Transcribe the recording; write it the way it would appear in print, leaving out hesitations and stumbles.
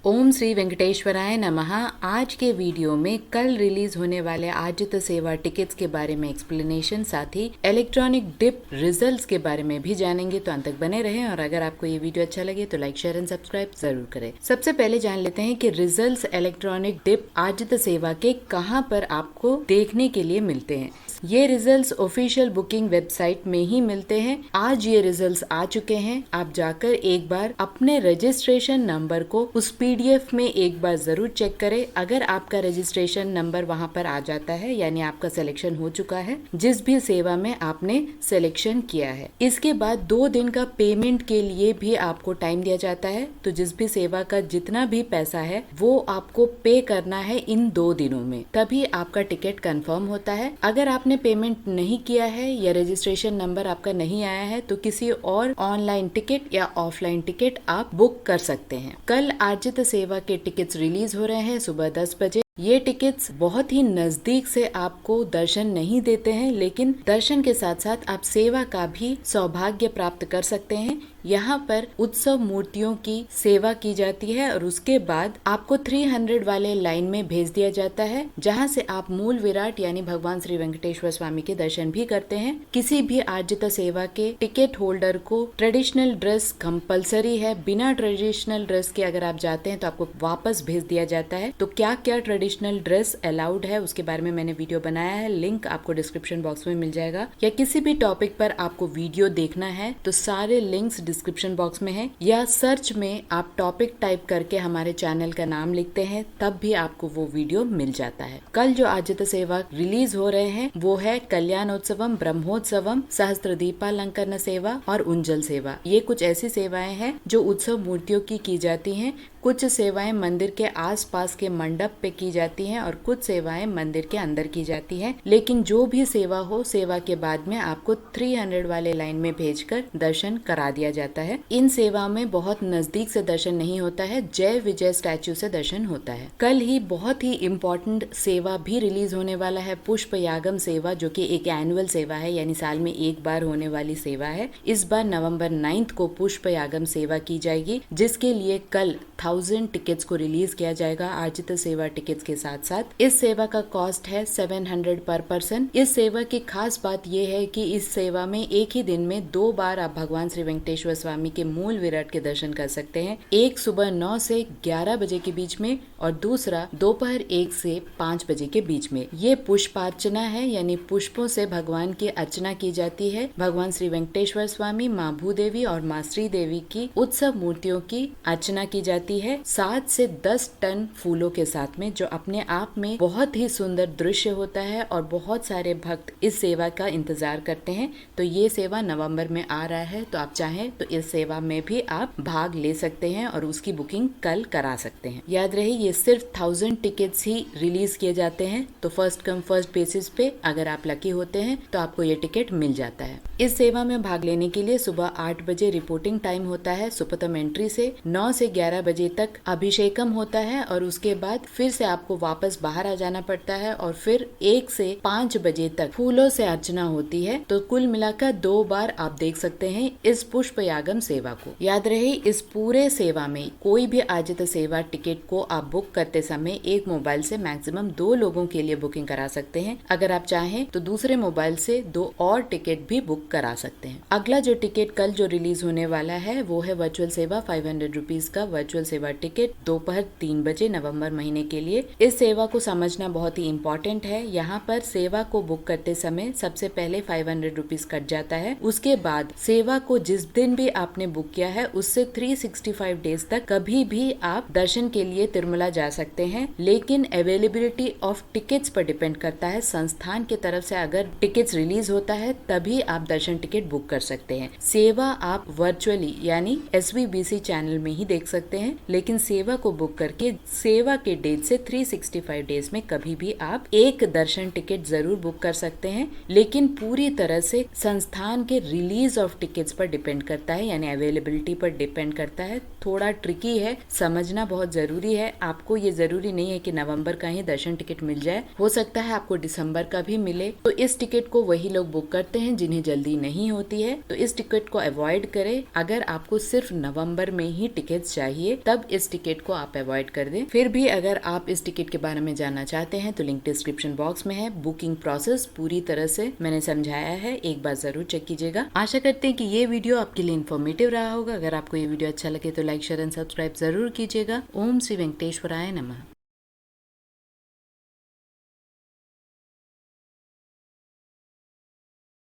ओम श्री वेंकटेश्वराय नमः। आज के वीडियो में कल रिलीज होने वाले आजित सेवा टिकट्स के बारे में एक्सप्लेनेशन, साथ ही इलेक्ट्रॉनिक डिप रिजल्ट्स के बारे में भी जानेंगे, तो अंत तक बने रहें। और अगर आपको ये वीडियो अच्छा लगे तो लाइक, शेयर एंड सब्सक्राइब जरूर करें। सबसे पहले जान लेते हैं कि रिजल्ट्स इलेक्ट्रॉनिक डिप आजित सेवा के कहाँ पर आपको देखने के लिए मिलते हैं। ये रिजल्ट्स ऑफिशियल बुकिंग वेबसाइट में ही मिलते हैं। आज ये रिजल्ट्स आ चुके हैं। आप जाकर एक बार अपने रजिस्ट्रेशन नंबर को उस पीडीएफ में एक बार जरूर चेक करें। अगर आपका रजिस्ट्रेशन नंबर वहां पर आ जाता है, यानी आपका सिलेक्शन हो चुका है जिस भी सेवा में आपने सिलेक्शन किया है, इसके बाद 2 दिन का पेमेंट के लिए भी आपको टाइम दिया जाता है। तो जिस भी सेवा का जितना भी पैसा है वो आपको पे करना है इन 2 दिनों में, तभी आपका टिकट कंफर्म होता है। अगर आपने पेमेंट नहीं किया है या रजिस्ट्रेशन नंबर आपका नहीं आया है तो किसी और ऑनलाइन टिकट या ऑफलाइन टिकट आप बुक कर सकते हैं। कल आजित सेवा के टिकट्स रिलीज हो रहे हैं सुबह 10 बजे। ये टिकट्स बहुत ही नजदीक से आपको दर्शन नहीं देते हैं, लेकिन दर्शन के साथ साथ आप सेवा का भी सौभाग्य प्राप्त कर सकते हैं। यहाँ पर उत्सव मूर्तियों की सेवा की जाती है और उसके बाद आपको 300 वाले लाइन में भेज दिया जाता है, जहाँ से आप मूल विराट यानी भगवान श्री वेंकटेश्वर स्वामी के दर्शन भी करते हैं। किसी भी आजित सेवा के टिकट होल्डर को ट्रेडिशनल ड्रेस कंपलसरी है। बिना ट्रेडिशनल ड्रेस के अगर आप जाते हैं तो आपको वापस भेज दिया जाता है। तो क्या क्या ट्रेडिशनल ड्रेस अलाउड है उसके बारे में मैंने वीडियो बनाया है, लिंक आपको डिस्क्रिप्शन बॉक्स में मिल जाएगा। या किसी भी टॉपिक पर आपको वीडियो देखना है तो सारे लिंक्स डिस्क्रिप्शन बॉक्स में है, या सर्च में आप टॉपिक टाइप करके हमारे चैनल का नाम लिखते हैं तब भी आपको वो वीडियो मिल जाता है। कल जो आजित सेवा रिलीज हो रहे हैं वो है कल्याणोत्सवम, ब्रह्मोत्सवम, सहस्त्र दीपालंकरण सेवा और उंजल सेवा। ये कुछ ऐसी सेवाएं हैं जो उत्सव मूर्तियों की जाती हैं। कुछ सेवाएं मंदिर के आसपास के मंडप पे की जाती हैं और कुछ सेवाएं मंदिर के अंदर की जाती हैं। लेकिन जो भी सेवा हो, सेवा के बाद में आपको 300 वाले लाइन में भेजकर दर्शन करा दिया जाता है। इन सेवा में बहुत नजदीक से दर्शन नहीं होता है, जय विजय स्टैच्यू से दर्शन होता है। कल ही बहुत ही इम्पोर्टेंट सेवा भी रिलीज होने वाला है, पुष्प यागम सेवा, जो कि एक एनुअल सेवा है, यानी साल में एक बार होने वाली सेवा है। इस बार नवंबर 9 को पुष्प यागम सेवा की जाएगी, जिसके लिए कल 1000 टिकट्स को रिलीज किया जाएगा आजित सेवा टिकट्स के साथ साथ। इस सेवा का कॉस्ट है 700 पर पर्सन। इस सेवा की खास बात यह है कि इस सेवा में एक ही दिन में 2 बार आप भगवान श्री वेंकटेश्वर स्वामी के मूल विराट के दर्शन कर सकते हैं। एक सुबह 9 से 11 बजे के बीच में और दूसरा दोपहर 1 से 5 बजे के बीच में। ये पुष्पार्चना है, यानी पुष्पों से भगवान की अर्चना की जाती है। भगवान श्री वेंकटेश्वर स्वामी, माँ भूदेवी और माँ श्री देवी की उत्सव मूर्तियों की अर्चना की जाती है 7 से 10 टन फूलों के साथ में, जो अपने आप में बहुत ही सुंदर दृश्य होता है और बहुत सारे भक्त इस सेवा का इंतजार करते हैं। तो ये सेवा नवंबर में आ रहा है, तो आप चाहें तो इस सेवा में भी आप भाग ले सकते हैं और उसकी बुकिंग कल करा सकते हैं। याद रहे, ये सिर्फ 1000 टिकट्स ही रिलीज किए जाते हैं, तो फर्स्ट कम फर्स्ट बेसिस पे अगर आप लकी होते हैं तो आपको ये टिकट मिल जाता है। इस सेवा में भाग लेने के लिए सुबह 8 बजे रिपोर्टिंग टाइम होता है सुपथम एंट्री से। 9 से 11 बजे तक अभिषेकम होता है और उसके बाद फिर से आपको वापस बाहर आ जाना पड़ता है और फिर 1 से 5 बजे तक फूलों से अर्चना होती है। तो कुल मिलाकर 2 बार आप देख सकते हैं इस पुष्प यागम सेवा को। याद रहे, इस पूरे सेवा में कोई भी आजित सेवा टिकट को आप बुक करते समय एक मोबाइल से मैक्सिमम 2 लोगों के लिए बुकिंग करा सकते हैं। अगर आप चाहें तो दूसरे मोबाइल से 2 और टिकट भी बुक करा सकते हैं। अगला जो टिकट कल जो रिलीज होने वाला है वो है वर्चुअल सेवा, 500 रुपीज का वर्चुअल सेवा टिकट दोपहर 3 बजे नवंबर महीने के लिए। इस सेवा को समझना बहुत ही इम्पोर्टेंट है। यहाँ पर सेवा को बुक करते समय सबसे पहले 500 रुपीज कट जाता है। उसके बाद सेवा को जिस दिन भी आपने बुक किया है उससे 365 डेज तक कभी भी आप दर्शन के लिए तिरुमला जा सकते हैं। लेकिन अवेलेबिलिटी ऑफ टिकट्स पर डिपेंड करता है। संस्थान की तरफ से अगर टिकट्स रिलीज होता है तभी आप दर्शन टिकट बुक कर सकते हैं। सेवा आप वर्चुअली यानी SVBC चैनल में ही देख सकते हैं, लेकिन सेवा को बुक करके सेवा के डेट से 365 डेज में कभी भी आप एक दर्शन टिकट जरूर बुक कर सकते हैं। लेकिन पूरी तरह से संस्थान के रिलीज ऑफ टिकट्स पर डिपेंड करता है, यानी अवेलेबिलिटी पर डिपेंड करता है। थोड़ा ट्रिकी है, समझना बहुत जरूरी है। आपको ये जरूरी नहीं है कि नवंबर का ही दर्शन टिकट मिल जाए, हो सकता है आपको दिसंबर का भी मिले। तो इस टिकट को वही लोग बुक करते हैं जिन्हें जल्दी नहीं होती है, तो इस टिकट को अवॉइड करें। अगर आपको सिर्फ नवंबर में ही टिकट चाहिए तब इस टिकट को आप अवॉइड कर दें। फिर भी अगर आप इस टिकट के बारे में जानना चाहते हैं तो लिंक डिस्क्रिप्शन बॉक्स में है। बुकिंग प्रोसेस पूरी तरह से मैंने समझाया है, एक बार जरूर चेक कीजिएगा। आशा करते हैं कि ये वीडियो आपके लिए इन्फॉर्मेटिव रहा होगा। अगर आपको ये वीडियो अच्छा लगे तो लाइक शेयर एंड सब्सक्राइब जरूर कीजिएगा। ओम श्री वेंकटेश्वराय नमः।